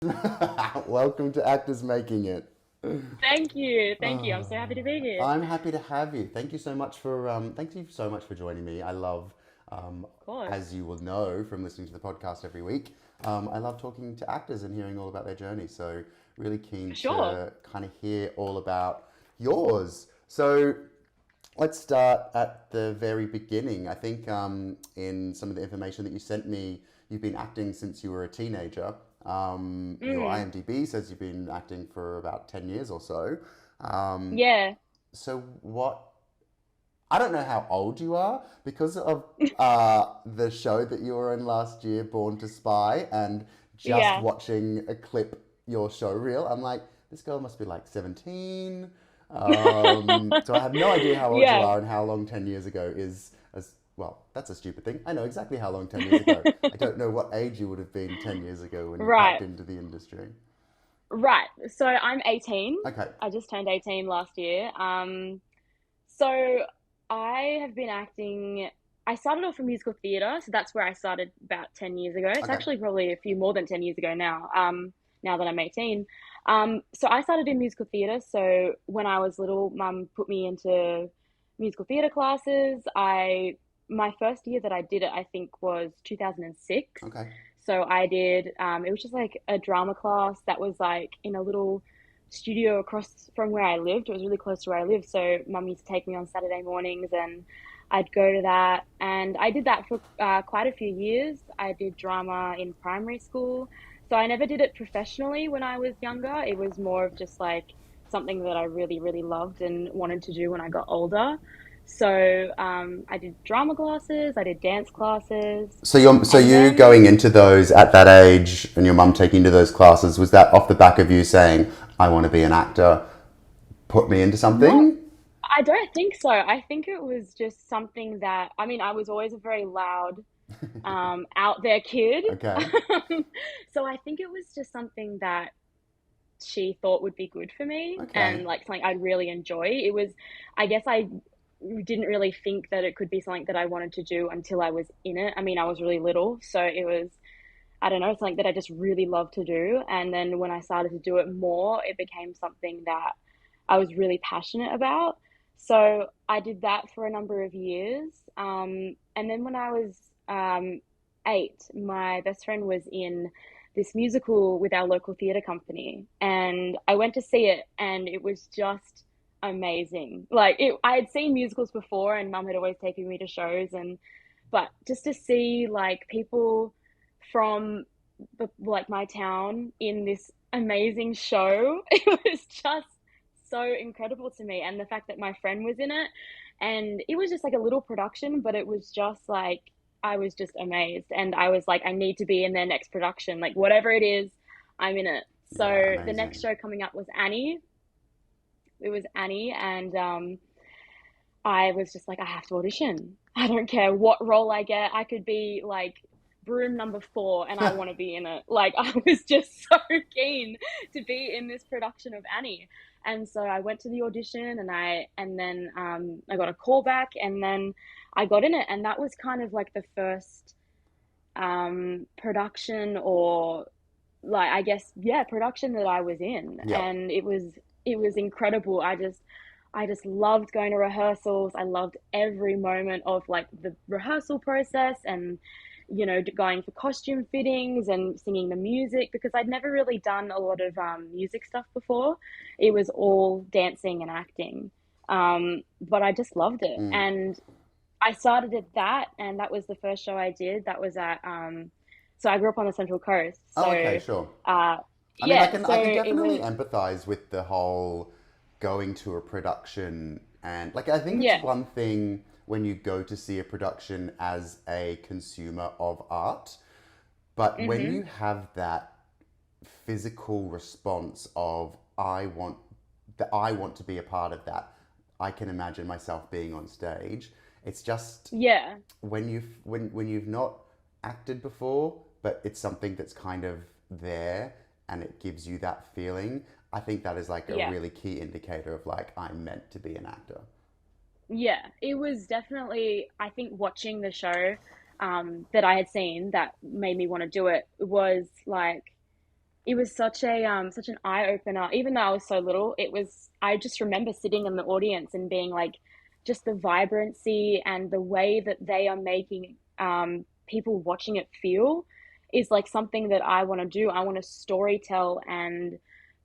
Welcome to Actors Making It. Thank you. Thank you. I'm so happy Oh, to be here. I'm happy to have you. Thank you so much for joining me. Of course. As you will know from listening to the podcast every week, I love talking to actors and hearing all about their journey. So really keen For sure. to kind of hear all about yours. So let's start at the very beginning. I think in some of the information that you sent me, you've been acting since you were a teenager. Your Mm, IMDb says you've been acting for about 10 years or so. Um, yeah. so, what I don't know how old you are because of the show that you were in last year, Born to Spy, and just Yeah. watching a clip, your show reel. I'm like, this girl must be like 17. So I have no idea how old you Yeah. are and how long 10 years ago is. As well, that's a stupid thing. I know exactly how long 10 years ago. I don't know what age you would have been 10 years ago when you cracked Right. into the industry. Right. So I'm 18. Okay, I just turned 18 last year. So I have been acting. I started off in musical theatre, so that's where I started about 10 years ago. It's okay, actually probably a few more than 10 years ago now, now that I'm 18. So I started in musical theatre. So when I was little, mum put me into musical theatre classes. My first year that I did it, I think, was 2006. okay. So I did, it was just like a drama class that was like in a little studio across from where I lived. It was really close to where I lived. So mum used to take me on Saturday mornings and I'd go to that. And I did that for quite a few years. I did drama in primary school. So I never did it professionally when I was younger. It was more of just like something that I really, really loved and wanted to do when I got older. So I did drama classes, I did dance classes, So and you then going into those at that age and your mum taking you to those classes, was that off the back of you saying, I want to be an actor, put me into not something? I don't think so. I think it was just something that, I mean, I was always a very loud, out there kid. Okay. So I think it was just something that she thought would be good for me Okay. and like something I'd really enjoy. I guess I didn't really think that it could be something that I wanted to do until I was in it. I mean, I was really little, so it was, I don't know, something that I just really love to do. And then when I started to do it more, it became something that I was really passionate about. So I did that for a number of years. And then when I was 8, my best friend was in this musical with our local theatre company. And I went to see it, and it was just amazing. I had seen musicals before, and mum had always taken me to shows. But just to see like people from like my town in this amazing show. It was just so incredible to me, and the fact that my friend was in it, and it was just like a little production, but it was just like I was just amazed, and I was like, I need to be in their next production, like whatever it is, I'm in it. Yeah, So the next amazing. show coming up was Annie. It was Annie, and I was just like, I have to audition. I don't care what role I get. I could be like broom number 4 and I want to be in it. Like, I was just so keen to be in this production of Annie. And so I went to the audition, and then I got a call back, and then I got in it. And that was kind of like the first production, or like, I guess, yeah, production that I was in. Yep. And it was incredible. I just loved going to rehearsals. I loved every moment of like the rehearsal process, and going for costume fittings and singing the music, because I'd never really done a lot of music stuff before. It was all dancing and acting. But I just loved it. Mm. And I started at that, and that was the first show I did. That was at so I grew up on the Central Coast. Oh, okay, So sure. uh I mean, yeah, so I can it definitely was, empathize with the whole going to a production and like I think it's yeah. one thing when you go to see a production as a consumer of art, but when Mhm. you have that physical response of I want to be a part of that. I can imagine myself being on stage. It's just Yeah. when you've not acted before, but it's something that's kind of there and it gives you that feeling. I think that is like a Yeah. really key indicator of like I'm meant to be an actor. Yeah, it was definitely, I think, watching the show that I had seen that made me want to do it was like, it was such an eye opener. Even though I was so little, I just remember sitting in the audience and being like, just the vibrancy and the way that they are making people watching it feel is like something that I want to do. I want to story tell and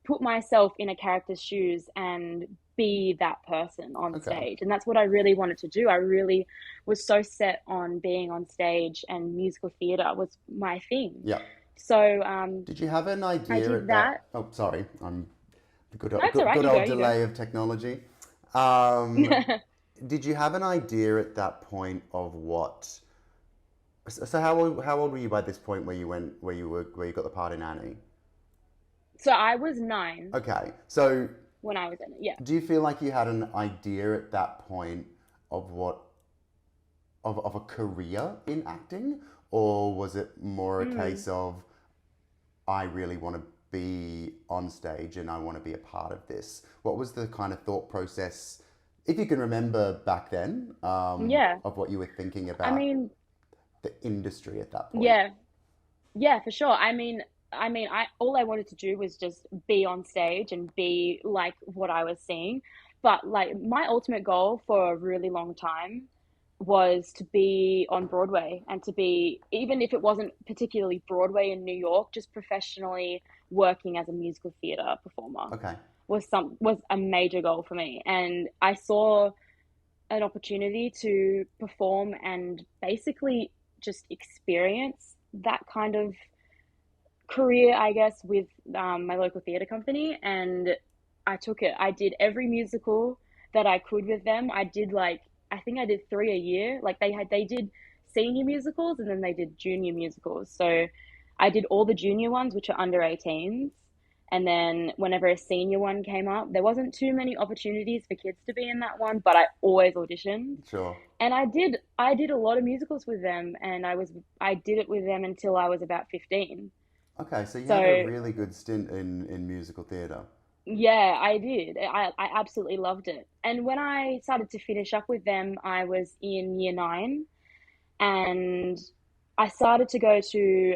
put myself in a character's shoes and be that person on Okay. stage. And that's what I really wanted to do. I really was so set on being on stage, and musical theater was my thing. Yeah. So Did you have an I idea did at that? that. Oh, sorry. I'm That's all right. good You go. old You go. delay of technology. Um, did you have an idea at that point of what? So how old were you by this point where you went where you got the part in Annie? So I was 9 Okay. So when I was in it. Yeah. do you feel like you had an idea at that point of what of a career in acting, or was it more a Mm. case of I really want to be on stage and I want to be a part of this? What was the kind of thought process, if you can remember back then, Yeah. of what you were thinking I about mean, the industry at that point? yeah. Yeah, for sure. I all I wanted to do was just be on stage and be like what I was seeing. But like my ultimate goal for a really long time was to be on Broadway, and to be, even if it wasn't particularly Broadway in New York, just professionally working as a musical theater performer Okay. was a major goal for me. And I saw an opportunity to perform and basically just experience that kind of career, I guess, with my local theatre company. And I took it. I did every musical that I could with them. I think I did 3 a year. Like they did senior musicals, and then they did junior musicals. So I did all the junior ones, which are under 18s. And then whenever a senior one came up, there wasn't too many opportunities for kids to be in that one, but I always auditioned. Sure. And I did a lot of musicals with them, and I did it with them until I was about 15. Okay, so you had a So really good stint in musical theatre. yeah, I did. I absolutely loved it. And when I started to finish up with them, I was in year 9, and I started to go to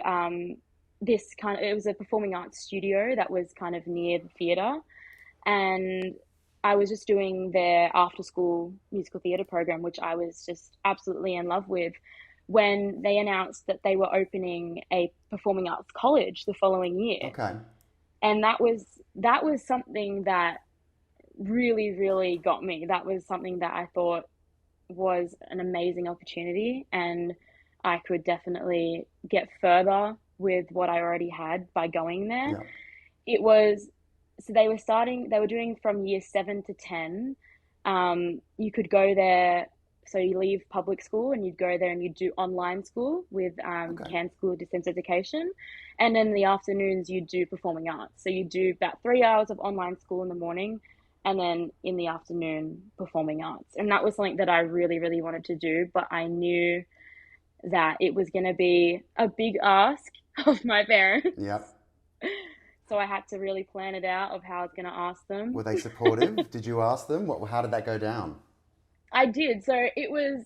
it was a performing arts studio that was kind of near the theatre. And I was just doing their after school musical theatre program, which I was just absolutely in love with, when they announced that they were opening a performing arts college the following year. Okay. And that was something that really, really got me. That was something that I thought was an amazing opportunity, and I could definitely get further with what I already had by going there. Yeah. It was So they were doing from year 7 to 10. You could go there, so you leave public school and you'd go there and you'd do online school with Okay. CAN School Distance Education. And then in the afternoons, you'd do performing arts. So you do about 3 hours of online school in the morning, and then in the afternoon, performing arts. And that was something that I really, really wanted to do, but I knew that it was going to be a big ask of my parents. Yep. So I had to really plan it out of how I was going to ask them. Were they supportive? Did you ask them? How did that go down? I did. So it was,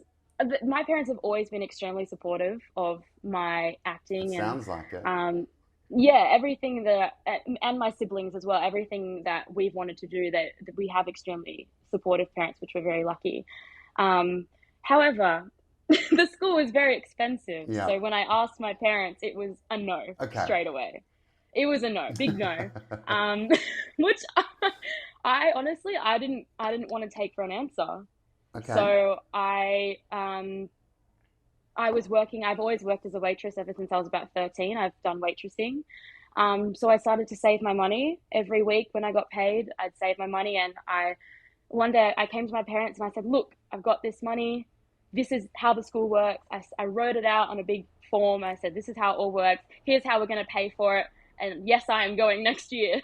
my parents have always been extremely supportive of my It acting, and sounds like it. yeah, everything and my siblings as well, everything that we've wanted to do, that we have extremely supportive parents, which we're very lucky. However, the school was very expensive. Yeah. So when I asked my parents, it was a no Okay. straight away. It was a no, big no. Um, which I honestly I didn't want to take for an answer. Okay. So I was working. I've always worked as a waitress ever since I was about 13. I've done waitressing. So I started to save my money every week. When I got paid, I'd save my money, and one day I came to my parents and I said, "Look, I've got this money. This is how the school works." I wrote it out on a big form. I said, "This is how it all works. Here's how we're going to pay for it. And yes, I am going next year.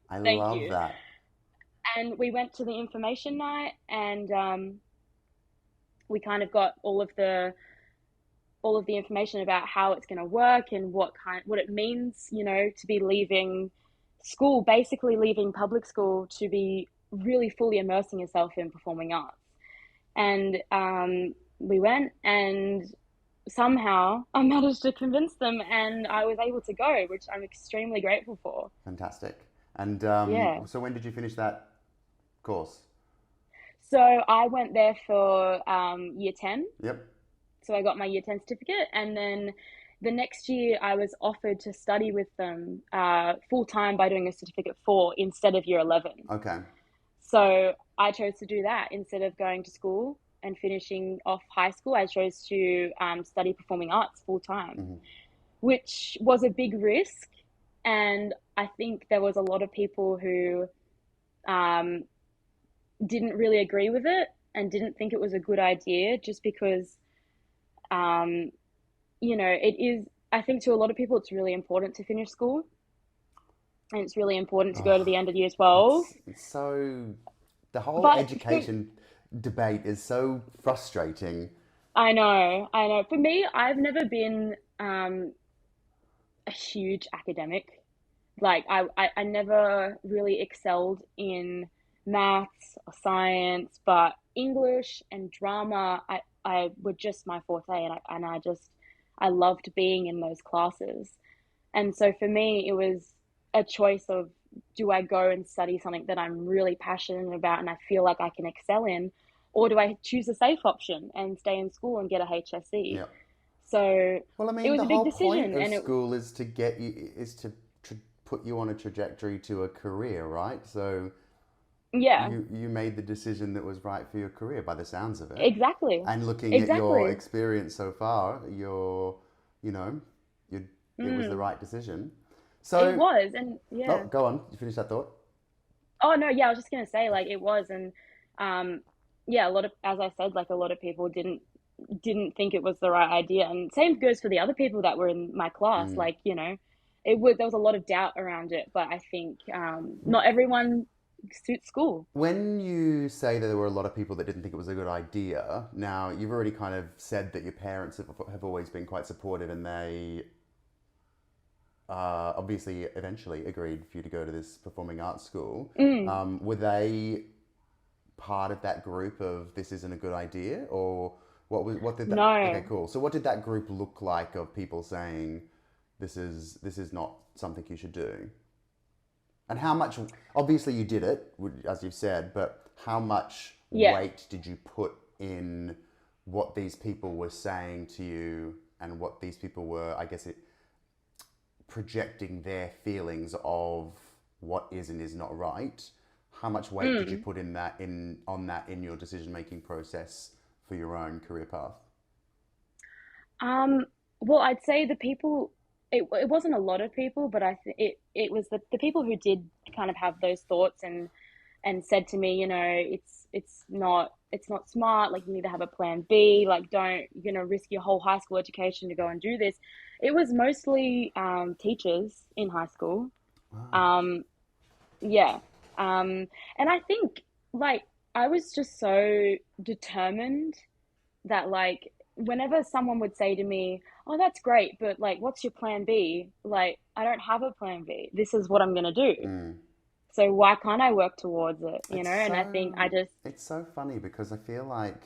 I Thank love you." that. And we went to the information night, and we kind of got all of the information about how it's going to work and what it means, to be leaving school, basically leaving public school, to be really fully immersing yourself in performing arts. And we went, and somehow I managed to convince them and I was able to go, which I'm extremely grateful for. Fantastic. And Yeah. so when did you finish that course? So I went there for year 10. Yep. So I got my year 10 certificate. And then the next year, I was offered to study with them full time by doing a certificate four instead of year 11. Okay. So I chose to do that instead of going to school and finishing off high school. I chose to study performing arts full time, Hmm. which was a big risk. And I think there was a lot of people who um, didn't really agree with it and didn't think it was a good idea just because, um, it is, I think to a lot of people, it's really important to finish school and it's really important to go to Oh, the end of year 12. it's so the whole But for, education debate is so frustrating. I know. For me, I've never been a huge academic. Like I never really excelled in maths or science, but English and drama, I were just my forte, and I just I loved being in those classes. And so for me, it was a choice of do I go and study something that I'm really passionate about and I feel like I can excel in, or do I choose a safe option and stay in school and get a HSE? Yeah. So Well, I it mean, was the a big whole point decision, of and it school is to get you is to put you on a trajectory to a career, right? So yeah, you made the decision that was right for your career by the sounds of it. exactly, And looking at your exactly. experience so far, you know, you it was the Mm, right decision. it So, was, and oh, yeah. go on. You finish that thought. Oh no, yeah, I was just gonna say like it was, and um, yeah, a lot of, as I said, like a lot of people didn't think it was the right idea, and same goes for the other people that were in my class. Mm. Like it was there was a lot of doubt around it, but I think not everyone suits school. When you say that there were a lot of people that didn't think it was a good idea, now you've already kind of said that your parents have always been quite supportive and they obviously eventually agreed for you to go to this performing arts school. Mm, Were they part of that group of this isn't a good idea, or what did that? Okay, no, cool. So what did that group look like of people saying this is not something you should do? And how much? Obviously, you did it, as you've said, but how much yeah. weight did you put in what these people were saying to you and what these people were, I guess, projecting their feelings of what is and is not right? How much weight did you Mm. put in your decision making process for your own career path? Um, well, I'd say the people, it wasn't a lot of people, but it was the people who did kind of have those thoughts and said to me, it's not smart, like you need to have a plan B, like don't, risk your whole high school education to go and do this. It was mostly teachers in high school. Wow. Um, yeah. And I think like I was just so determined that like whenever someone would say to me, "Oh, that's great, but like what's your plan B?" Like I don't have a plan B. This is what I'm going to do. Mm. So why can't I work towards it, It's And I think I so just it's so funny because I feel like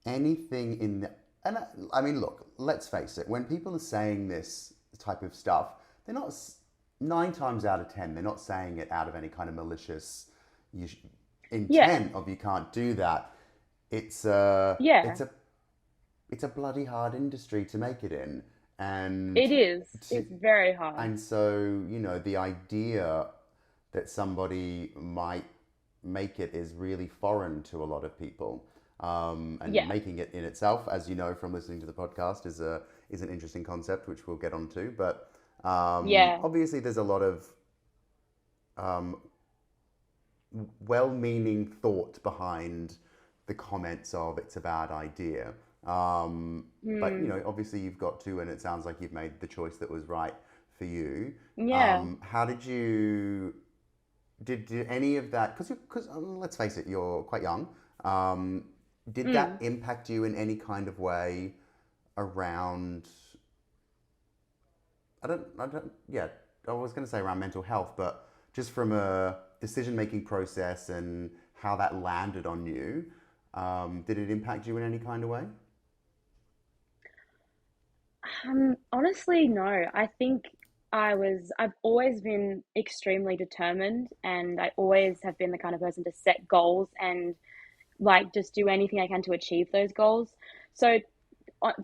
anything in the, and I mean, look, let's face it. When people are saying this type of stuff, they're not 9 times out of 10. They're not saying it out of any kind of malicious you sh- yeah, intent of you can't do that. It's a yeah, it's a it's a bloody hard industry to make it in, and it is. to It's very hard. and so the idea that somebody might make it is really foreign to a lot of people. And Yeah. making it in itself, as you know from listening to the podcast, is an interesting concept, which we'll get onto. But Yeah. obviously, there's a lot of um, well-meaning thought behind the comments of it's a bad idea. But Hmm. obviously, you've got to, and it sounds like you've made the choice that was right for you. Yeah. How did you? Did any of that? Because let's face it, you're quite young. Um, did that Mm. impact you in any kind of way around? Yeah, I was going to say around mental health, but just from a decision making process and how that landed on you, did it impact you in any kind of way? Honestly, no. I think I've always been extremely determined, and I always have been the kind of person to set goals and like just do anything I can to achieve those goals. So,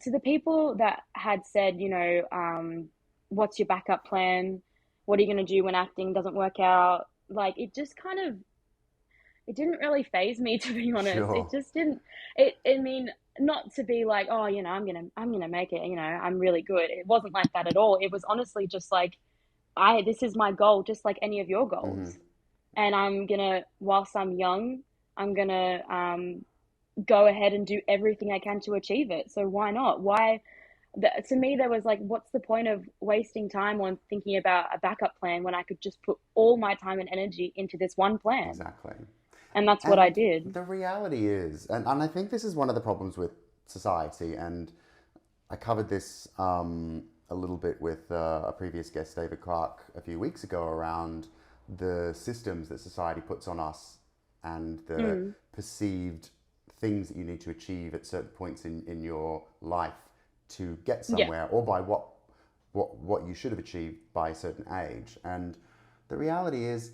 to the people that had said, what's your backup plan? What are you going to do when acting doesn't work out? Like, it just kind of it didn't really phase me to be honest. It Sure. just didn't. I mean, not to be like, oh, I'm gonna make it. I'm really good. It wasn't like that at all. It was honestly just like, I this is my goal, just like any of your Hmm. goals. And whilst I'm young, I'm gonna go ahead and do everything I can to achieve it. So why not? To me, there was like, what's the point of wasting time on thinking about a backup plan when I could just put all my time and energy into this one plan? Exactly. And that's what I And did. the reality is, and I think this is one of the problems with society, and I covered this a little bit with a previous guest, David Clark, a few weeks ago around the systems that society puts on us and the Mm. perceived things that you need to achieve at certain points in your life to get Yeah. somewhere, or by what you should have achieved by a certain age. And the reality is,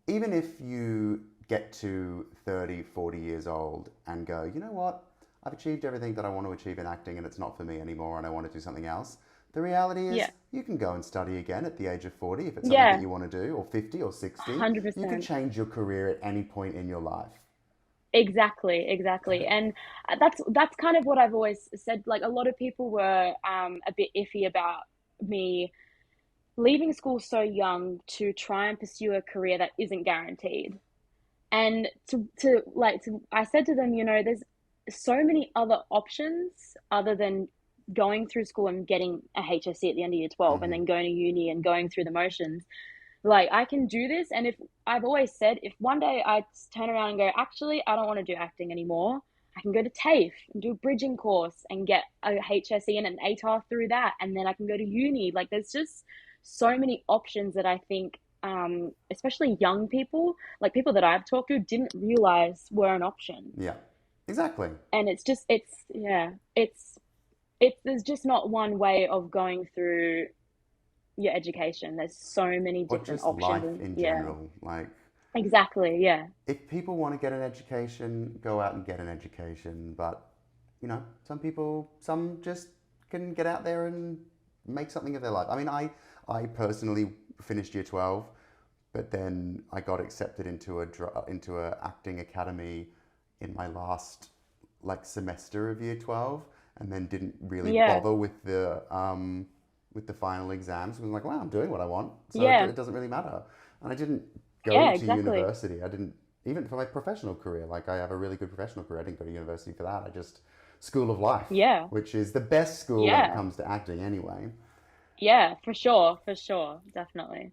even if you get to 30, 40 years old and go, you know what, I've achieved everything that I want to achieve in acting and it's not for me anymore and I want to do something else. The reality Yeah. is, you can go and study again at the age of 40 if it's something that Yeah. you want to do, or 50 or 60. You can 100%. change your career at any point in your life. Exactly, exactly. And that's kind of what I've always said. Like, a lot of people were a bit iffy about me leaving school so young to try and pursue a career that isn't guaranteed. And I said to them, there's so many other options other than going through school and getting a HSC at the end of year 12 and Hmm. then going to uni and going through the motions. Like, I can do this. And if I've always said, if one day I turn around and go, actually, I don't want to do acting anymore, I can go to TAFE and do a bridging course and get a HSE and an ATAR through that. And then I can go to uni. Like, there's just so many options that I think, especially young people, like people that I've talked to, didn't realize were an option. Yeah, exactly. And yeah, there's just not one way of going through your education. There's so many Or different just options, life and in yeah, general. Like, exactly, yeah, if people want to get an education, go out and get an education. But, some people, some just can get out there and make something of their life. I mean, I personally finished year 12, but then I got accepted into a acting academy in my last like semester of year 12, and then didn't really yeah, bother with the final exams. I was like, wow, I'm doing what I want, so yeah, it doesn't really matter. And I didn't go yeah, to exactly, university. I didn't, even for my professional career. Like, I have a really good professional career. I didn't go to university for that. I just School of Life, yeah, which is the best school when it yeah, comes to acting anyway. yeah, for sure, definitely.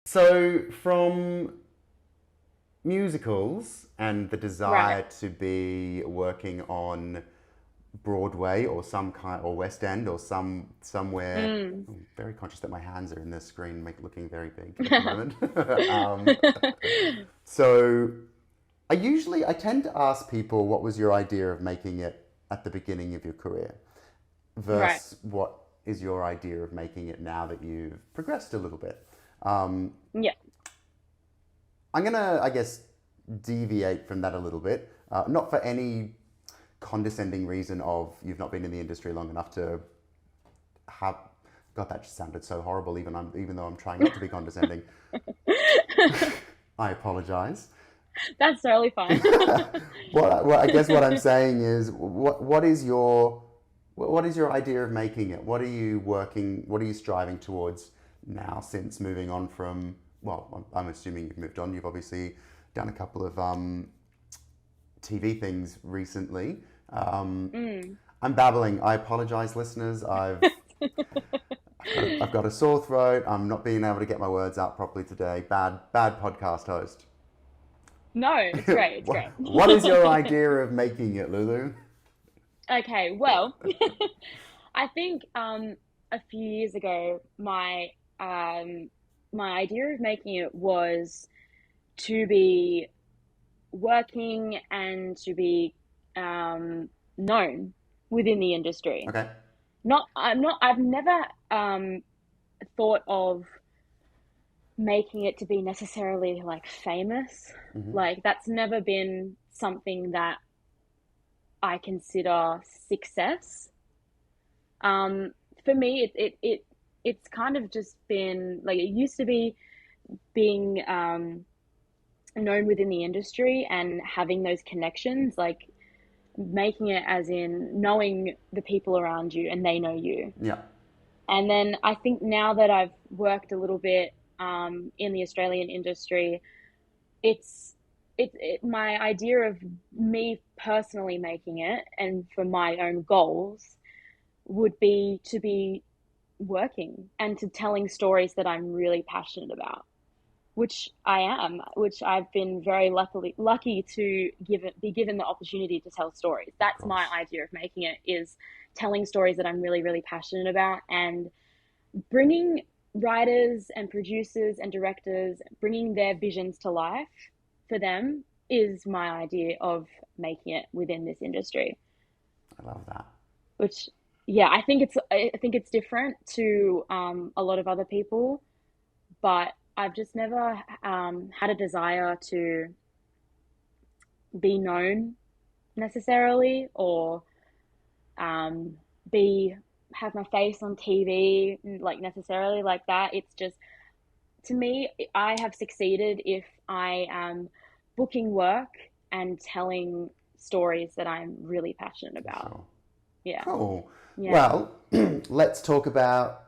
So, from musicals and the Right. desire to be working on Broadway or some kind, or West End or somewhere. Mm. I'm very conscious that my hands are in the screen, looking very big at the moment. um, so I tend to ask people, what was your idea of making it at the beginning of your career Right. versus what is your idea of making it now that you've progressed a little bit. Um, Yeah. I'm gonna, I guess, deviate from that a little bit, not for any condescending reason of you've not been in the industry long enough to have. God, that just sounded so horrible. Even though I'm trying not to be condescending, I apologize. That's totally fine. I guess what I'm saying is, what is your idea of making it? What are you working? What are you striving towards now? Since moving on from, well, I'm assuming you've moved on. You've obviously done a couple of TV things recently. Mm. I'm babbling. I apologize, listeners. I've got a sore throat. I'm not being able to get my words out properly today. Bad podcast host. No, it's great. It's great. What is your idea of making it, Lulu? Okay, well, I think a few years ago, my idea of making it was to be working and to be known within the industry. Okay. I've never thought of making it to be necessarily like famous. Hmm. Like that's never been something that I consider success. Um, for me, it's kind of just been like it used to be being known within the industry and having those connections, like making it as in knowing the people around you and they know you. Yeah. And then I think now that I've worked a little bit in the Australian industry, it's my idea of me personally making it and for my own goals would be to be working and to telling stories that I'm really passionate about, which I am, which I've been very lucky to be given the opportunity to tell stories. Of That's my course. idea of making it is telling stories that I'm really passionate about and bringing writers and producers and directors bringing their visions to life for them is my idea of making it within this industry, I love that. which yeah, I think it's different to a lot of other people, but I've just never had a desire to be known necessarily or um, be have my face on TV like necessarily like that. It's just to me, I have succeeded if I am booking work and telling stories that I'm really passionate For about. sure. Yeah, Cool. yeah, Well, let's talk about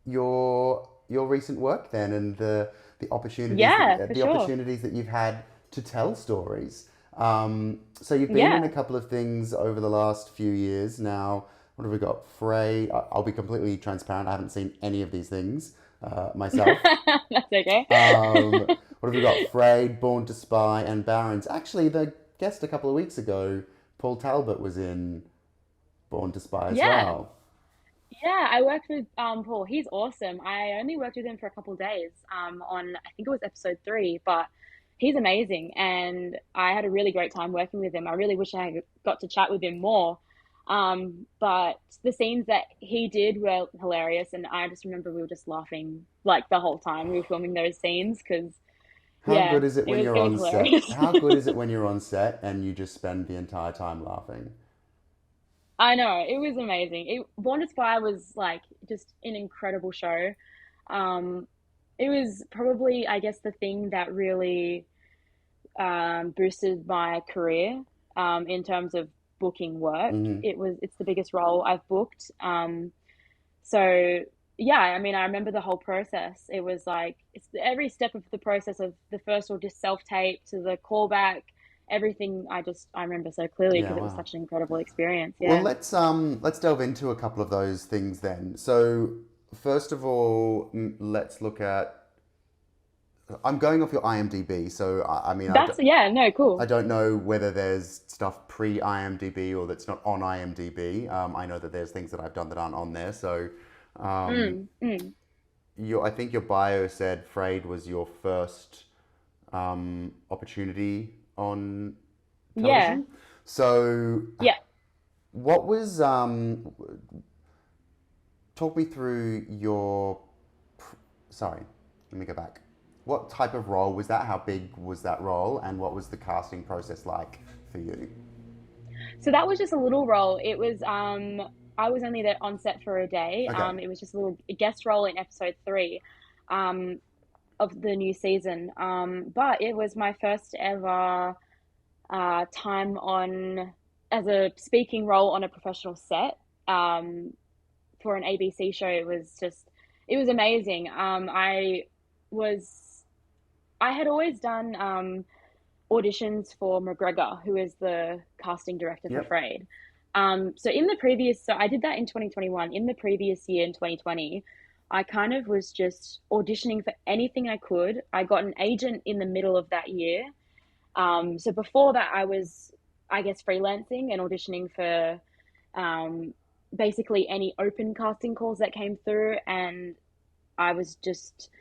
your recent work then, and yeah, for the sure. opportunities that you've had to tell stories. So you've been in a Yeah, couple of things over the last few years now. What have we got? Frayed. I'll be completely transparent. I haven't seen any of these things myself. that's okay. What have we got? Frayed, Born to Spy, and Barons. Actually, the guest a couple of weeks ago, Paul Talbot, was in Born to Spy as Yeah, well. yeah. I worked with Paul. He's awesome. I only worked with him for a couple of days on I think it was episode 3, but he's amazing, and I had a really great time working with him. I really wish I had got to chat with him more. But the scenes that he did were hilarious, and I just remember we were just laughing like the whole time we were filming those scenes because How yeah, good is it when it you're was on set? hilarious. How good is it when you're on set and you just spend the entire time laughing? I know, it was amazing. Born to Spy was like just an incredible show. Um, it was probably, I guess, the thing that really boosted my career in terms of booking work. Hmm. It's the biggest role I've booked. So yeah, I mean, I remember the whole process. It was like it's every step of the process of the first or just self tape to the callback, everything. I remember so clearly Yeah, because it was wow. such an incredible experience. Well, Yeah. let's delve into a couple of those things then. So, first of all, let's look at I'm going off your IMDb, so I mean, That's yeah, no, I cool. don't know whether there's stuff pre IMDb or that's not on IMDb. I know that there's things that I've done that aren't on there. So, um, Mm, mm. I think your bio said Frayed was your first opportunity on Yeah, television. So, yeah. what was talk me through your. Sorry, let me go back. What type of role was that? How big was that role? And what was the casting process like for you? So that was just a little role. It was I was only there on set for a day. Okay. It was just a little guest role in episode 3 um of the new season. But it was my first ever time on as a speaking role on a professional set. Um for an ABC show. It was amazing. Was I had always done auditions for McGregor, who is the casting director for Yep. Frayed. So I did that in 2021. In the previous year, in 2020, I kind of was just auditioning for anything I could. I got an agent in the middle of that year. So before that, I was, I guess, freelancing and auditioning for um, basically any open casting calls that came through, and I was just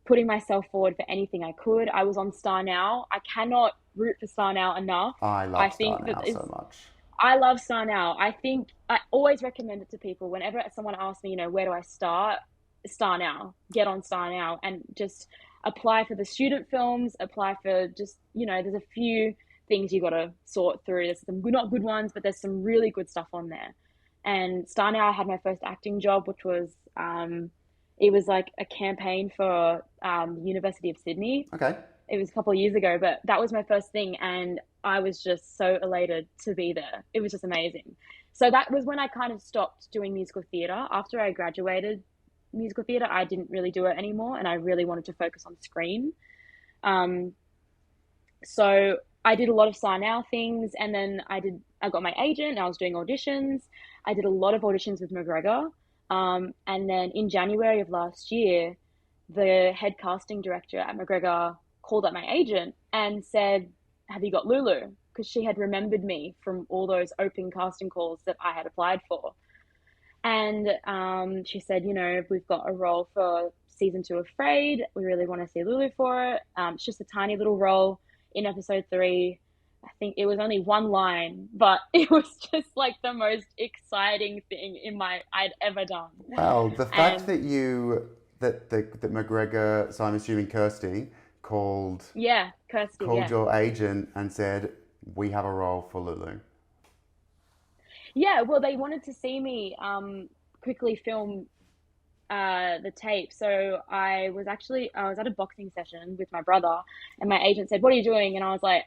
putting myself forward for anything I could. I was on Star Now. I cannot root for Star Now enough. I I love Star think that Now it's so much. I love Star Now. I think I always recommend it to people whenever someone asks me, where do I start? Star Now. Get on Star Now and just apply for the student films, apply for just, there's a few things you got to sort through. There's some good, not good ones, but there's some really good stuff on there. And Star Now, I had my first acting job, which was, it was like a campaign for University of Sydney. Okay. It was a couple of years ago, but that was my first thing, and I was just so elated to be there. It was just amazing. So that was when I kind of stopped doing musical theatre. After I graduated musical theatre, I didn't really do it anymore, and I really wanted to focus on screen. Um, so I did a lot of Star Now things, and then I got my agent, and I was doing auditions. I did a lot of auditions with McGregor. And then in January of last year, the head casting director at McGregor called up my agent and said, "Have you got Lulu?" Because she had remembered me from all those open casting calls that I had applied for. And she said, we've got a role for season 2 of Frayed. We really want to see Lulu for it. It's just a tiny little role in episode 3. I think it was only one line, but it was just like the most exciting thing I'd ever done. Well, the fact And that that McGregor, so I'm assuming Kirsty, yeah, Kirsty, called yeah. your agent and said, "We have a role for Lulu." Yeah, well, they wanted to see me quickly film the tape. So I was at a boxing session with my brother, and my agent said, "What are you doing?" And I was like,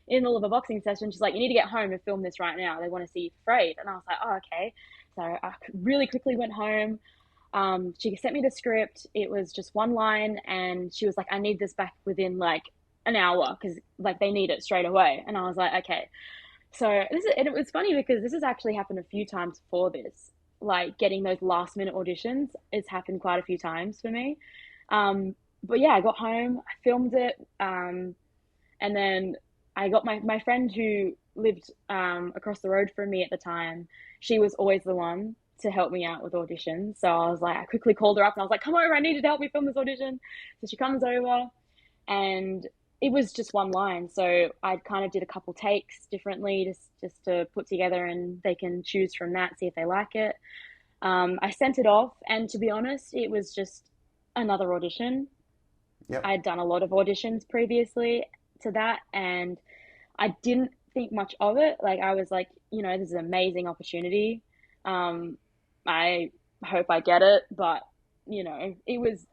in the middle of a boxing session. She's like, "You need to get home and film this right now. They want to see you afraid." And I was like, "Oh, okay." So I really quickly went home. She sent me the script. It was just one line, and she was like, "I need this back within like an hour because like they need it straight away." And I was like, "Okay." And it was funny because this has actually happened a few times before this. Like getting those last minute auditions, it's happened quite a few times for me. Um, but yeah, I got home, I filmed it, and then I got my friend who lived across the road from me at the time. She was always the one to help me out with auditions. So I was like, I quickly called her up and I was like, "Come over, I need you to help me film this audition." So she comes over, and it was just one line. So I kind of did a couple takes differently, just to put together, and they can choose from that, see if they like it. I sent it off, and to be honest, it was just another audition. Yep. I'd done a lot of auditions previously to that, and I didn't think much of it. Like I was like, this is an amazing opportunity. Um, I hope I get it, but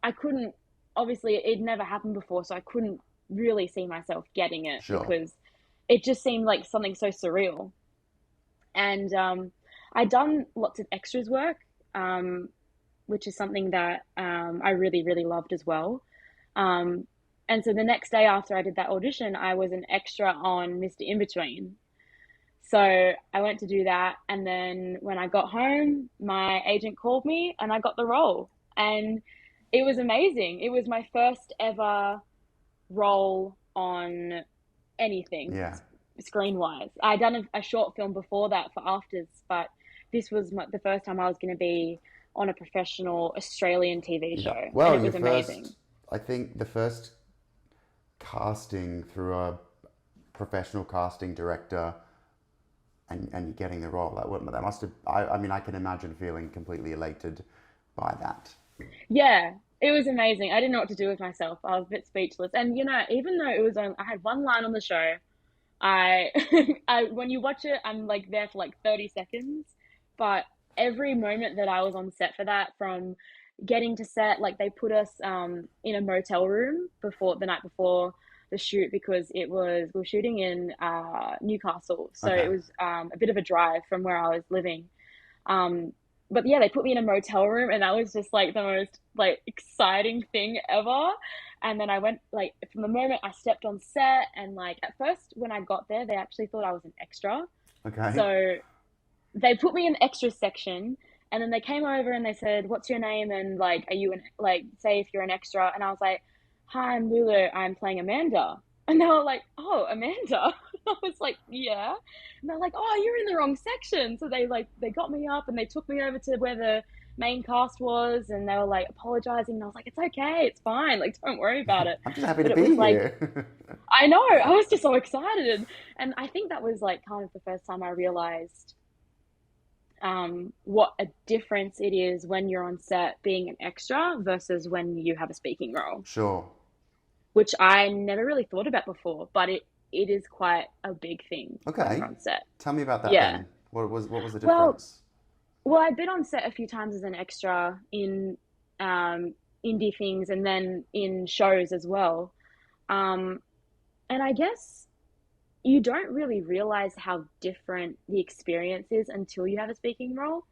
I couldn't. Obviously, it never happened before, so I couldn't really see myself getting it Sure. because it just seemed like something so surreal. And I'd done lots of extras work, um, which is something that I really, really loved as well. Um, and so the next day after I did that audition, I was an extra on Mr. In Between. So I went to do that. And then when I got home, my agent called me and I got the role. And it was amazing. It was my first ever role on anything Yeah. screen wise. I'd done a short film before that for Afters, but this was the first time I was going to be on a professional Australian TV Yeah. show, and Well, it your was amazing. first, I think the first casting through a professional casting director and getting the role, that must have, I mean, I can imagine feeling completely elated by that. Yeah, it was amazing. I didn't know what to do with myself. I was a bit speechless. And even though it was on, I had one line on the show. I, I when you watch it, I'm like there for like 30 seconds, but every moment that I was on set for that, from getting to set, like they put us in a motel room before the night before the shoot because we were shooting in Newcastle, so Okay. it was a bit of a drive from where I was living. Um, but yeah, they put me in a motel room, and that was just like the most like exciting thing ever. And then I went like from the moment I stepped on set, and like at first when I got there, they actually thought I was an extra. Okay. So they put me in the extra section, and then they came over and they said, "What's your name?" And like, "Are you an like say if you're an extra?" And I was like, "Hi, I'm Lulu. I'm playing Amanda." And they were like, "Oh, Amanda." I was like, "Yeah." And they're like, "Oh, you're in the wrong section." So they got me up and they took me over to where the main cast was, and they were like apologizing. And I was like, "It's okay, it's fine. Like, don't worry about it." I'm just happy to But it was be like, here. I know, I was just so excited, and I think that was like kind of the first time I realized what a difference it is when you're on set being an extra versus when you have a speaking role, Sure. which I never really thought about before, but it is quite a big thing when you're Okay. on set. Tell me about that Yeah. then. What was the Well, difference? I've been on set a few times as an extra in um, indie things and then in shows as well. Um, and I guess you don't really realize how different the experience is until you have a speaking role.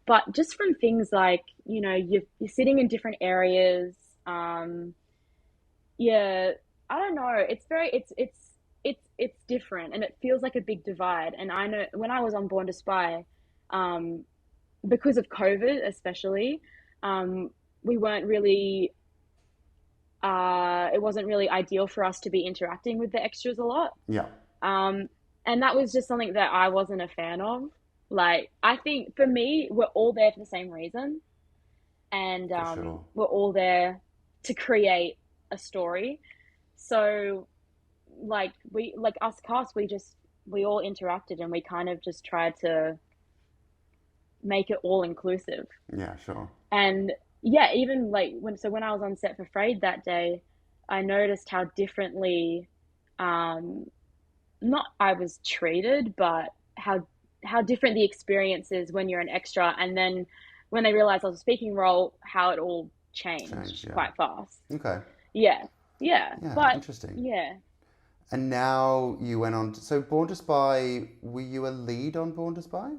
But just from things like, you're sitting in different areas. Um, yeah, I don't know. It's different, and it feels like a big divide. And I know when I was on Born to Spy, um, because of COVID, especially, um, we weren't really. It wasn't really ideal for us to be interacting with the extras a lot. Yeah, Um, and that was just something that I wasn't a fan of. Like, I think for me, we're all there for the same reason, and for sure. we're all there to create a story. So, like us cast, we all interacted, and we kind of just tried to make it all inclusive. Yeah, sure. And yeah, even like when I was on set for Frayed that day, I noticed how differently, um, not I was treated, but how different the experience is when you're an extra, and then when they realized I was a speaking role, how it all Change, changed yeah. quite fast. Okay. Yeah, yeah, Yeah, but interesting. yeah. And now you went on to, so Born to Spy, were you a lead on Born to Spy?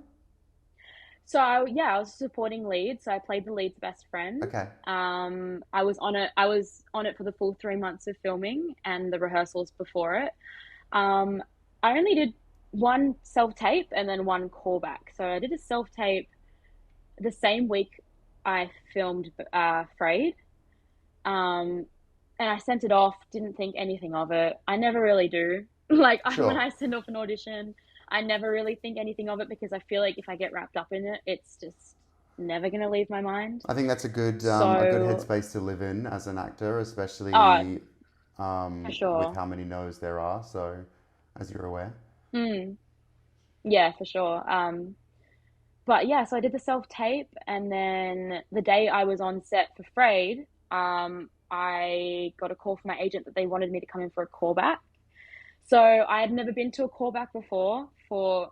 So yeah, I was a supporting lead, so I played the lead's best friend. Okay. I was on it. I was on it for the full 3 months of filming and the rehearsals before it. Um, I only did one self tape and then one callback. So I did a self tape the same week I filmed Frayed. Um, and I sent it off, didn't think anything of it. I never really do. When Sure. I send off an audition, I never really think anything of it because I feel like if I get wrapped up in it, it's just never gonna leave my mind. I think that's a good So, headspace to live in as an actor, uh, especially for with sure. how many no's there are. So, as you're aware. Mm, yeah, for sure. But yeah, so I did the self tape, and then the day I was on set for Frayed, I got a call from my agent that they wanted me to come in for a callback. So I had never been to a callback before for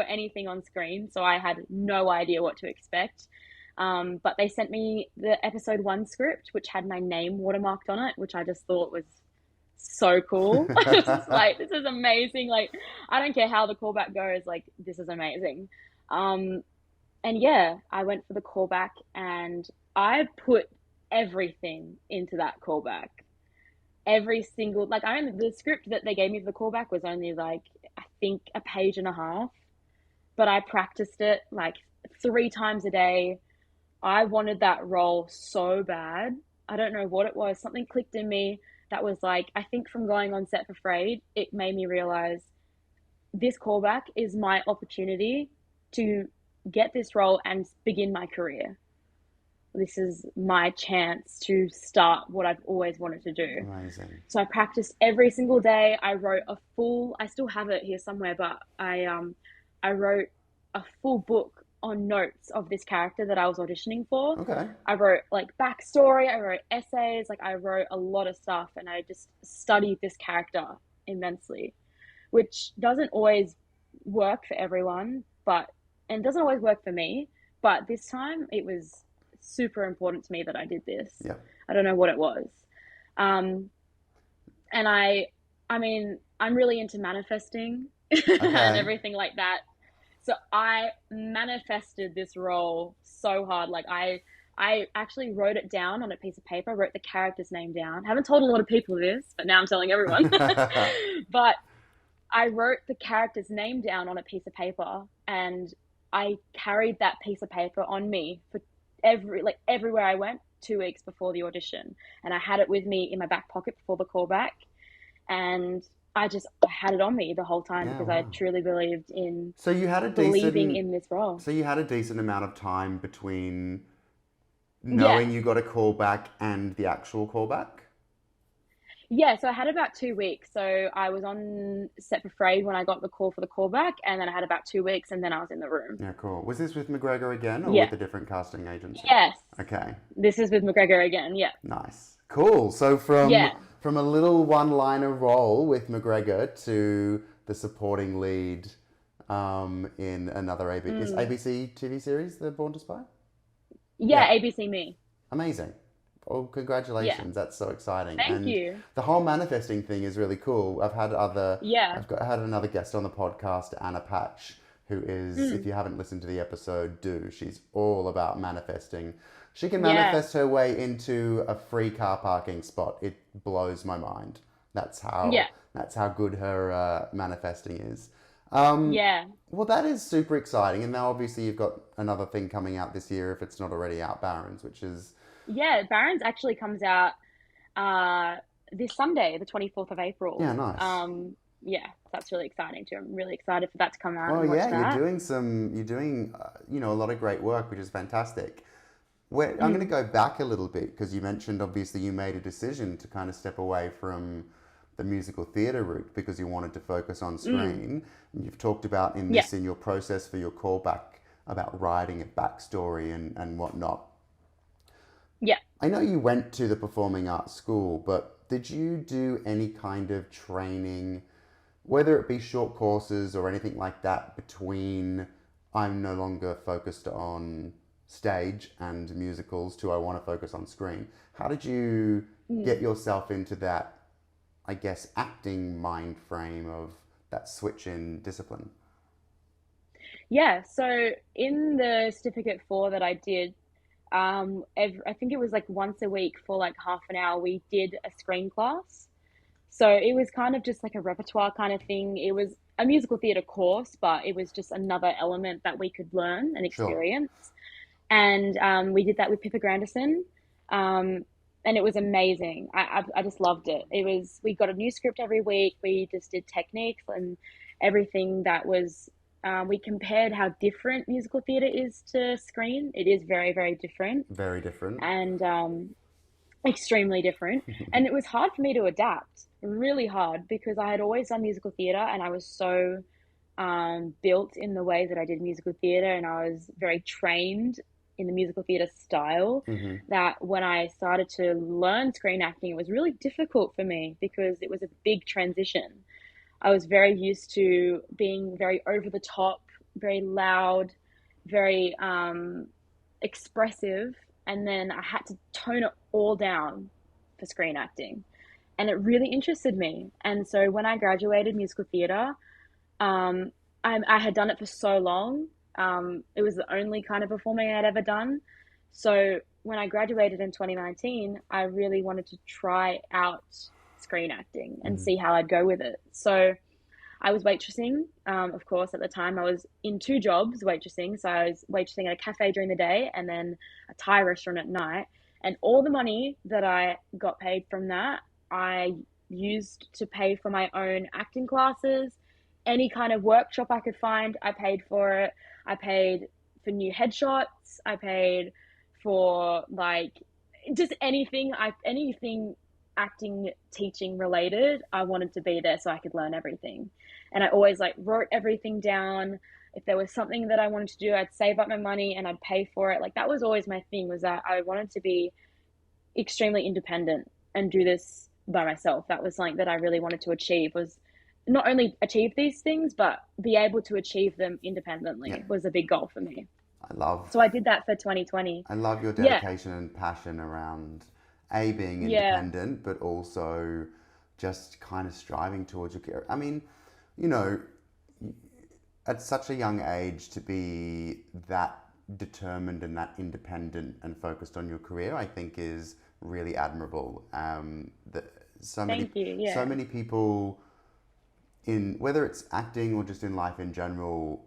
anything on screen, so I had no idea what to expect. But they sent me the episode 1 script, which had my name watermarked on it, which I just thought was so cool. I was just like, this is amazing. Like, I don't care how the callback goes. Like, this is amazing. Um, and yeah, I went for the callback, and I put everything into that callback. Every single like I only the script that they gave me for the callback was only like I think a page and a half, but I practiced it like 3 times a day. I wanted that role so bad. I don't know what it was. Something clicked in me that was like, I think from going on set for Frayed, it made me realize this callback is my opportunity to get this role and begin my career. This is my chance to start what I've always wanted to do. Amazing. So I practiced every single day. I wrote I still have it here somewhere, but I wrote a full book on notes of this character that I was auditioning for. Okay. I wrote like backstory, I wrote essays, like I wrote a lot of stuff, and I just studied this character immensely, which doesn't always work for everyone, but and doesn't always work for me. But this time it was super important to me that I did this. Yeah. I don't know what it was. Um, and I mean, I'm really into manifesting and Okay. everything like that. So I manifested this role so hard. Like I actually wrote it down on a piece of paper, wrote the character's name down. Haven't told a lot of people this, but now I'm telling everyone. But I wrote the character's name down on a piece of paper, and I carried that piece of paper on me for everywhere I went 2 weeks before the audition, and I had it with me in my back pocket before the callback, and I had it on me the whole time Yeah, because I wow. truly believed in So you had a believing decent in this role. so you had a decent amount of time between Yeah. knowing you got a call back and the actual callback? Yeah, so I had about 2 weeks. So I was on set for Frayed when I got the call for the callback, and then I had about 2 weeks, and then I was in the room. Yeah, cool. Was this with McGregor again or Yeah. with a different casting agency? Yes. Okay, This is with McGregor again. Yeah. nice. Cool. So from Yeah. from a little one-liner role with McGregor to the supporting lead in another is Mm. ABC TV series, The Born to Spy? Yeah, Yeah, ABC Me. amazing. Oh, Yeah. congratulations. That's so exciting. Thank And you. the whole manifesting thing is really cool. Yeah. Had another guest on the podcast, Anna Patch, who is, if Mm. you haven't listened to the episode, do. She's all about manifesting. She can Yeah. manifest her way into a free car parking spot. It blows my mind. Yeah. That's how good her manifesting is. Um, Yeah. well, that is super exciting. And now obviously you've got another thing coming out this year if it's not already out, Barons, which is Yeah. Barron's actually comes out uh this Sunday, the 24th of yeah, April. nice. Yeah, that's really exciting too. I'm really excited for that to come out Well, and watch yeah, that. you're doing, a lot of great work, which is fantastic. I'm going to Mm. go back a little bit because you mentioned obviously you made a decision to kind of step away from the musical theatre route because you wanted to focus on Mm. screen. And you've talked about Yeah. in your process for your callback about writing a backstory and whatnot. Yeah. I know you went to the performing arts school, but did you do any kind of training, whether it be short courses or anything like that, between I'm no longer focused on stage and musicals to I want to focus on screen? How did you Mm. get yourself into that, I guess, acting mind frame of that switch in discipline? Yeah, so in the certificate four that I did, I think it was like once a week for like half an hour, we did a screen class. So it was kind of just like a repertoire kind of thing. It was a musical theatre course, but it was just another element that we could learn and Sure. experience. And we did that with Pippa Grandison, and it was amazing. I just loved it. It was we got a new script every week. We just did techniques and everything that was. We compared how different musical theatre is to screen. It is very, very different Very different. and extremely different. And it was hard for me to adapt, really hard, because I had always done musical theatre and I was so built in the way that I did musical theatre, and I was very trained in the musical theatre style, Hmm. that when I started to learn screen acting, it was really difficult for me because it was a big transition. I was very used to being very over the top, very loud, very expressive, and then I had to tone it all down for screen acting. And it really interested me. And so when I graduated musical theatre, um, I had done it for so long. It was the only kind of performing I'd ever done. So when I graduated in 2019, I really wanted to try out screen acting and Hmm. see how I'd go with it. So I was waitressing. Of course, at the time, I was in two jobs waitressing. So I was waitressing at a cafe during the day and then a Thai restaurant at night. And all the money that I got paid from that, I used to pay for my own acting classes. Any kind of workshop I could find, I paid for it. I paid for new headshots. I paid for like just anything acting teaching related. I wanted to be there so I could learn everything. And I always like wrote everything down. If there was something that I wanted to do, I'd save up my money and I'd pay for it. Like that was always my thing, was that I wanted to be extremely independent and do this by myself. That was something that I really wanted to achieve, was not only achieve these things but be able to achieve them independently. Yeah. Was a big goal for me. I love So I did that for 2020. I love your Yeah. dedication and passion around A, being Yeah. independent, but also just kind of striving towards your career. I mean, you know, at such a young age to be that determined and that independent and focused on your career, I think is really admirable. That Thank you. so Yeah. many people in, whether it's acting or just in life in general,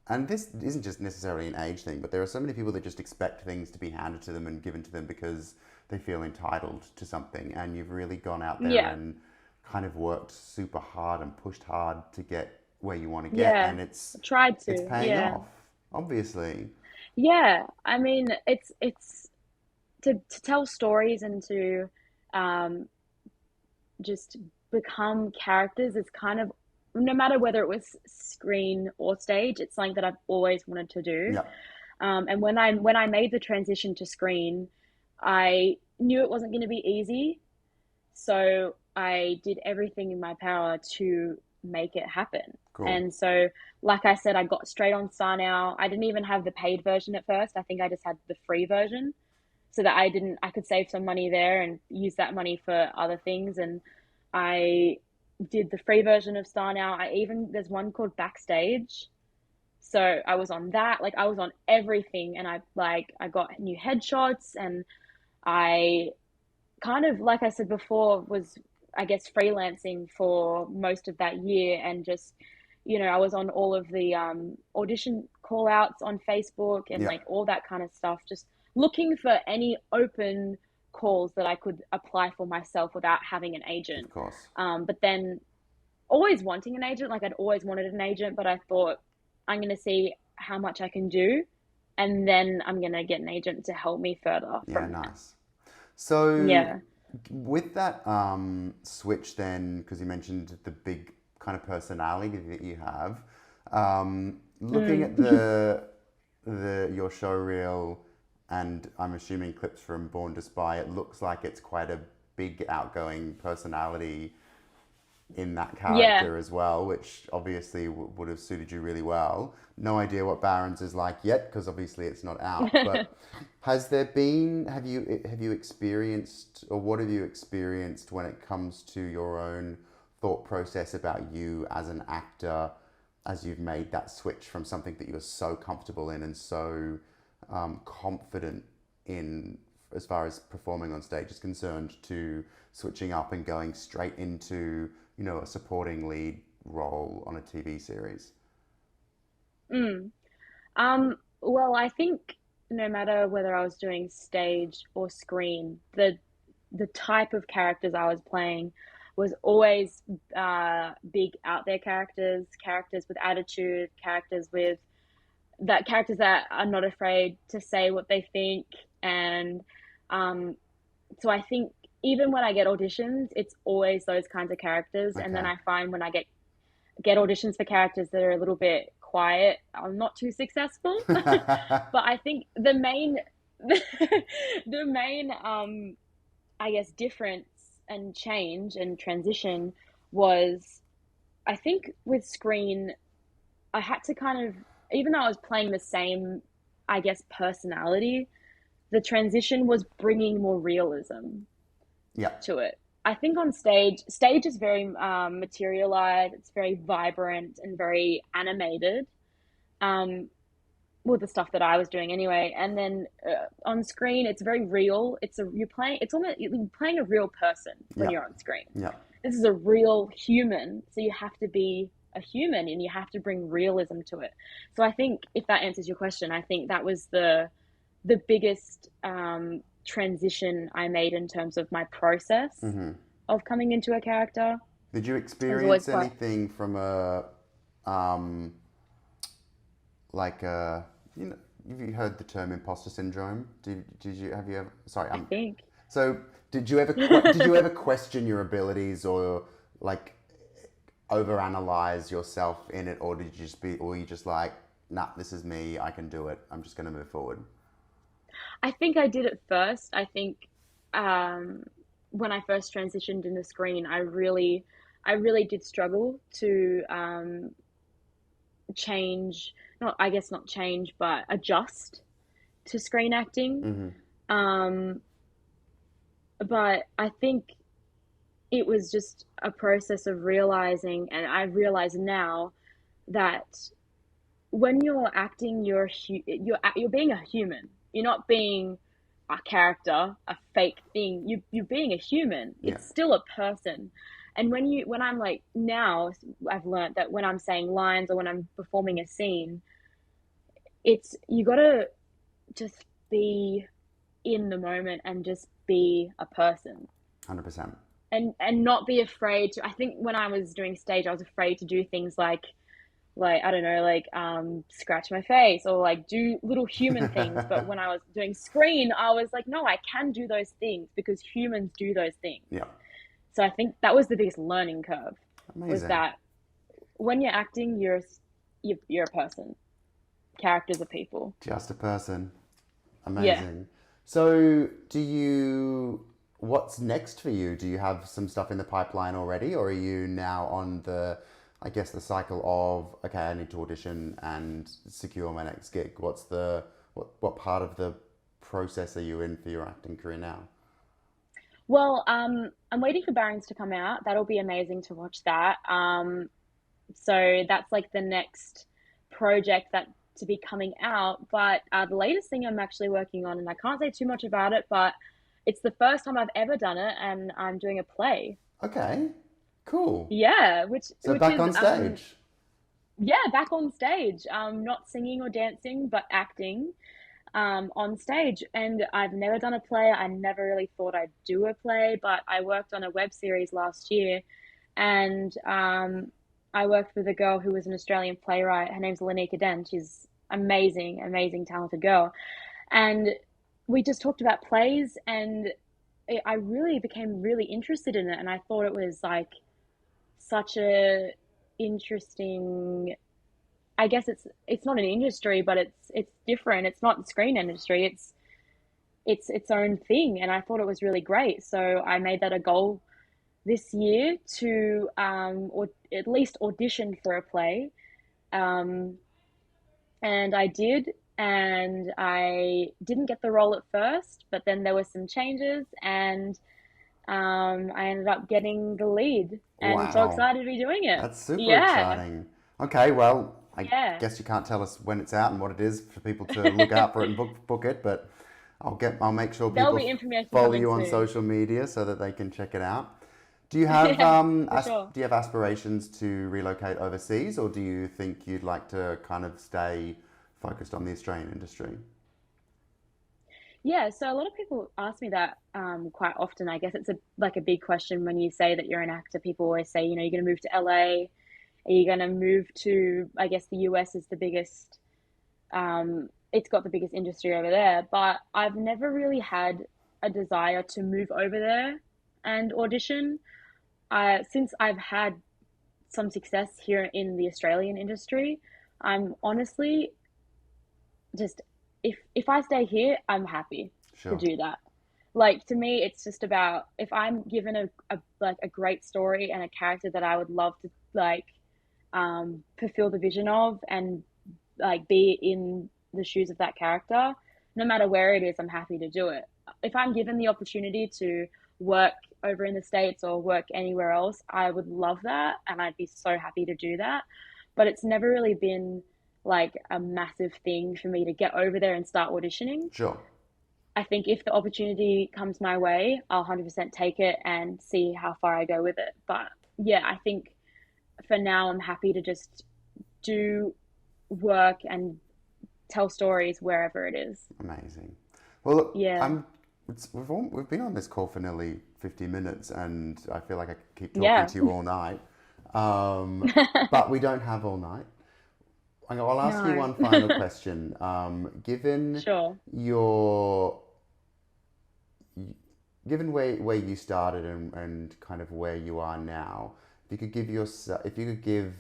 and this isn't just necessarily an age thing, but there are so many people that just expect things to be handed to them and given to them because they feel entitled to something. And you've really gone out there Yeah. and kind of worked super hard and pushed hard to get where you want to get, Yeah. and I tried it's to. paying Yeah. off, obviously. Yeah. I mean, it's to tell stories and to um just become characters is kind of, no matter whether it was screen or stage, it's something that I've always wanted to do. Yeah, And when I made the transition to screen, I knew it wasn't going to be easy, so I did everything in my power to make it happen. cool. And so, like I said, I got straight on Star Now. I didn't even have the paid version at first. I think I just had the free version, so that I could save some money there and use that money for other things. And I did the free version of Star Now. There's one called Backstage. So I was on that, like I was on everything, and I got new headshots, and I kind of, like I said before, was, I guess, freelancing for most of that year. And just, I was on all of the audition call outs on Facebook and Yeah, like all that kind of stuff, just looking for any open calls that I could apply for myself without having an of agent. course. But then always wanting an agent, like I'd always wanted an agent, but I thought I'm going to see how much I can do, and then I'm going to get an agent to help me further Yeah, from that. nice. So Yeah. with that switch then, because you mentioned the big kind of personality that you have, looking at Mm. the your show reel, and I'm assuming clips from Born to Spy, it looks like it's quite a big outgoing personality in that Yeah. character as well, which obviously would have suited you really well. No idea what Barron's is like yet, because obviously it's not out. But have you experienced, or what have you experienced when it comes to your own thought process about you as an actor, as you've made that switch from something that you were so comfortable in and so confident in as far as performing on stage is concerned, to switching up and going straight into, a supporting lead role on a TV series? Mm. Well, I think no matter whether I was doing stage or screen, the type of characters I was playing was always big out there characters, characters with attitude, characters that are not afraid to say what they think. And um, so I think even when I get auditions, it's always those kinds of characters. And then Okay. I find when I get auditions for characters that are a little bit quiet, I'm not too successful. But I think the main I guess difference and change and transition was, I think with screen, I had to kind of, even though I was playing the same, I guess, personality, the transition was bringing more realism Yeah. to it. I think on stage is very materialized, it's very vibrant and very animated. Um, well, the stuff that I was doing anyway. And then on screen, it's very real. It's almost you're playing a real person when Yeah. you're on screen. Yeah. This is a real human, so you have to be a human, and you have to bring realism to it. So I think if that answers your question, I think that was the biggest transition I made in terms of my process of coming into a character. Did you It was always experience quite, anything from a um, like you know, have you heard the term imposter syndrome? Did you have you ever? Sorry, I think. so did you ever did you ever question your abilities or like overanalyze yourself in it, or did you just be, or you just like, nah, this is me, I can do it, I'm just gonna move forward? I think I did it first. I think um, when I first transitioned in the screen, I really did struggle to change, not, I guess not change, but adjust to screen acting. Um, but I think it was just a process of realizing, and I realize now that when you're acting, you're being a human. You're not being a character, a fake thing. You're being a human. Yeah, It's still a person. And when I'm like now, I've learned that when I'm saying lines or when I'm performing a scene, it's you gotta just be in the moment and just be a person 100%. and not be afraid to. I think when I was doing stage, I was afraid to do things like I don't know, like scratch my face or like do little human things. But when I was doing screen, I was like, no, I can do those things because humans do those things. Yeah, So I think that was the biggest learning curve, was amazing. that when you're acting, you're a person. Characters are people. Just a person. Yeah. Amazing. So, what's next for you? Do you have some stuff in the pipeline already, or are you now on the, I guess, the cycle of, okay, I need to audition and secure my next gig? What part of the process are you in for your acting career now? Well, I'm waiting for Barons to come out. That'll be amazing to watch that. So that's like the next project that to be coming out. But the latest thing I'm actually working on, and I can't say too much about it, but it's the first time I've ever done it, and I'm doing a play. Okay, cool. Yeah, So which back is on stage. yeah, back on stage. Not singing or dancing, but acting on stage. And I've never done a play. I never really thought I'd do a play, but I worked on a web series last year, and I worked with a girl who was an Australian playwright. Her name's Lanika Den. She's amazing, amazing, talented girl. And we just talked about plays, and I really became really interested in it. And I thought it was like such a interesting. I guess it's not an industry, but it's different. It's not the screen industry. It's its own thing, and I thought it was really great. So I made that a goal this year to or at least audition for a play, um, and I did, and I didn't get the role at first, but then there were some changes, and I ended up getting the lead, and I'm so Wow. excited to be doing it. That's super Yeah, exciting. Okay, well, I yeah. guess you can't tell us when it's out and what it is for people to look out for it and book it, but I'll make sure There'll people be information follow coming you on soon. social media so that they can check it out. Yeah, for sure. Do you have aspirations to relocate overseas, or do you think you'd like to kind of stay focused on the Australian industry? Yeah, so a lot of people ask me that quite often. I guess it's a like a big question when you say that you're an actor. People always say, you know, you're going to move to LA. Are you going to move to, I guess the US is the biggest, it's got the biggest industry over there. But I've never really had a desire to move over there and audition. Since I've had some success here in the Australian industry, I'm honestly just if I stay here, I'm happy to Sure. do that. Like to me, it's just about if I'm given a like a great story and a character that I would love to like fulfill the vision of and like be in the shoes of that character, no matter where it is, I'm happy to do it. If I'm given the opportunity to work over in the States or work anywhere else, I would love that and I'd be so happy to do that. But it's never really been like a massive thing for me to get over there and start auditioning. Sure. I think if the opportunity comes my way, I'll 100% take it and see how far I go with it. But yeah, I think for now, I'm happy to just do work and tell stories wherever it is. Amazing. Well, look, Yeah. we've been on this call for nearly 50 minutes, and I feel like I could keep talking Yeah. to you all night. But we don't have all night. I'll ask you No. one final question. Given Sure. your given where you started and kind of where you are now, if you could give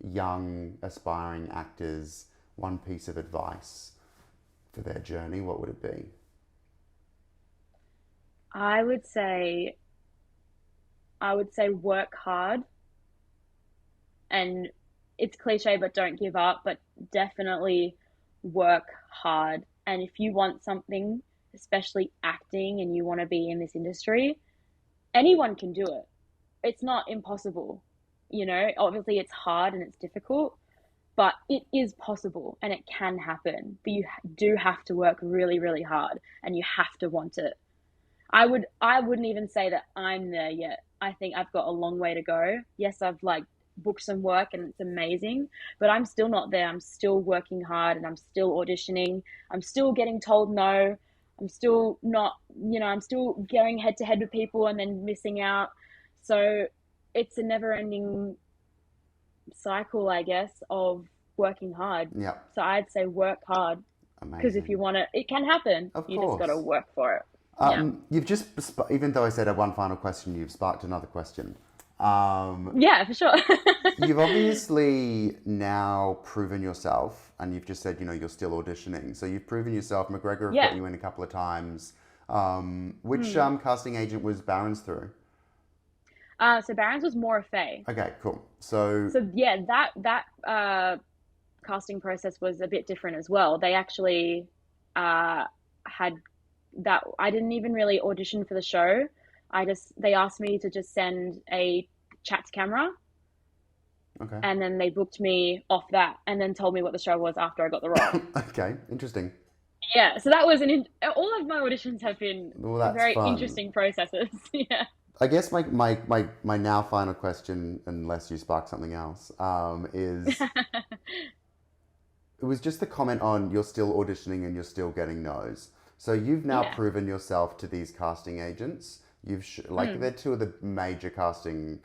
young aspiring actors one piece of advice for their journey, what would it be? I would say work hard, and it's cliche, but don't give up, but definitely work hard. And if you want something, especially acting, and you want to be in this industry, anyone can do it. It's not impossible. Obviously it's hard and it's difficult, but it is possible and it can happen. But you do have to work really, really hard, and you have to want it. I wouldn't even say that I'm there yet. I think I've got a long way to go. Yes, I've like booked some work and it's amazing, but I'm still not there. I'm still working hard and I'm still auditioning. I'm still getting told no. I'm still not, I'm still going head to head with people and then missing out. So it's a never ending cycle, I guess, of working hard. Yeah, So I'd say work hard, because if amazing. you want it, it can happen. Of You just got to course. work for it. Yeah. Even though I said one final question, you've sparked another question. Um, Yeah, for sure. you've obviously now proven yourself, and you've just said, you're still auditioning. So you've proven yourself. McGregor have got Yeah. you in a couple of times. Which Hmm. casting agent was Barron's through? So Barron's was more a Faye. Okay, cool. So, So yeah, that casting process was a bit different as well. They actually had that. I didn't even really audition for the show. They asked me to just send a chat to camera, okay. and then they booked me off that, and then told me what the show was after I got the role. Okay, interesting. Yeah, so that was all of my auditions have been Well, that's very fun. interesting processes. Yeah. I guess my now final question, unless you spark something else, is it was just the comment on you're still auditioning and you're still getting no's. So you've now Yeah. proven yourself to these casting agents. Mm. They're two of the major casting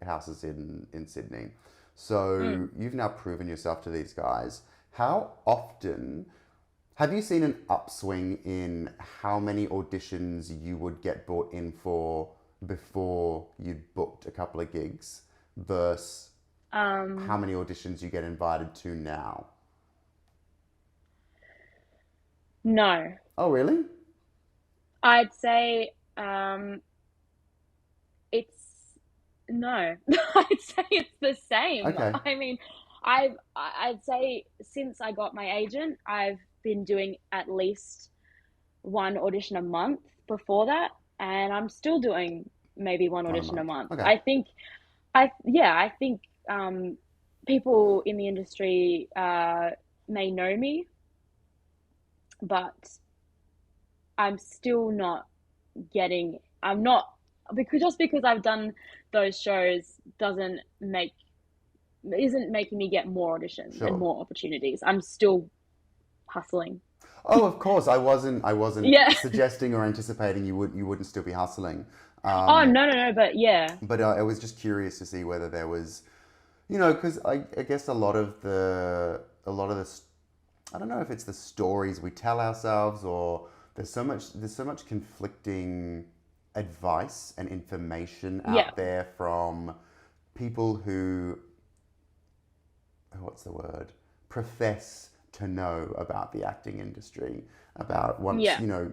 houses in Sydney. So Mm. you've now proven yourself to these guys. How often have you seen an upswing in how many auditions you would get brought in for before you'd booked a couple of gigs versus how Um, many auditions you get invited to now? no. Oh, really? I'd say it's no. I'd say it's the same. Okay. I mean, I'd say since I got my agent, I've been doing at least one audition a month before that, and I'm still doing maybe one One a audition a month. month. Okay. I think people in the industry may know me, but I'm still not getting. I'm not, because just because I've done those shows doesn't make isn't making me get more auditions and Sure. more opportunities. I'm still hustling. Oh, of course. I wasn't Yeah. suggesting or anticipating you wouldn't still be hustling. Oh, Um, no, no, no, but yeah. but I was just curious to see whether there was, because I guess a lot of the I don't know if it's the stories we tell ourselves or there's so much conflicting advice and information Yeah. out there from people who, what's the word, profess to know about the acting industry, about once Yeah. you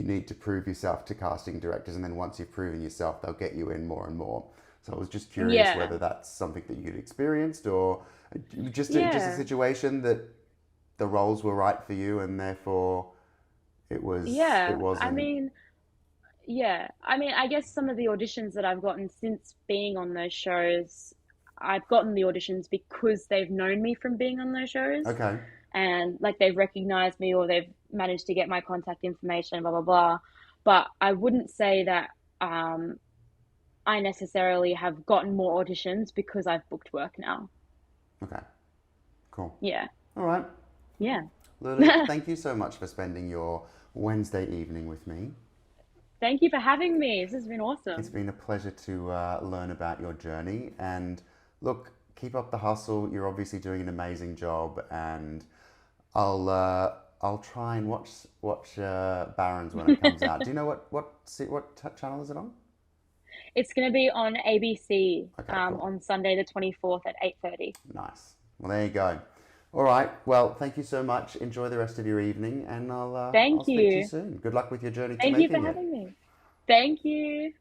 need to prove yourself to casting directors, and then once you've proven yourself they'll get you in more and more. So I was just curious Yeah. whether that's something that you'd experienced, or just a Yeah. situation that the roles were right for you and therefore it Yeah. I wasn't. mean, yeah. I mean, I guess some of the auditions that I've gotten since being on those shows, I've gotten the auditions because they've known me from being on those shows, Okay. and like they've recognized me or they've managed to get my contact information, blah blah blah. But I wouldn't say that I necessarily have gotten more auditions because I've booked work now. Okay, cool. Yeah. All right. Yeah. Lulu, thank you so much for spending your Wednesday evening with me. Thank you for having me. This has been It's awesome. been a pleasure to learn about your journey. And look, keep up the hustle. You're obviously doing an amazing job, and I'll try and watch Barons when it comes out. Do you know what channel is it on? It's going to be on ABC Okay, cool. on Sunday the 24th at 8:30. Nice. Well, there you go. All right. Well, thank you so much. Enjoy the rest of your evening, and I'll Thank speak to you you. soon. Good luck with your journey to Thank you for making it. having me. Thank you.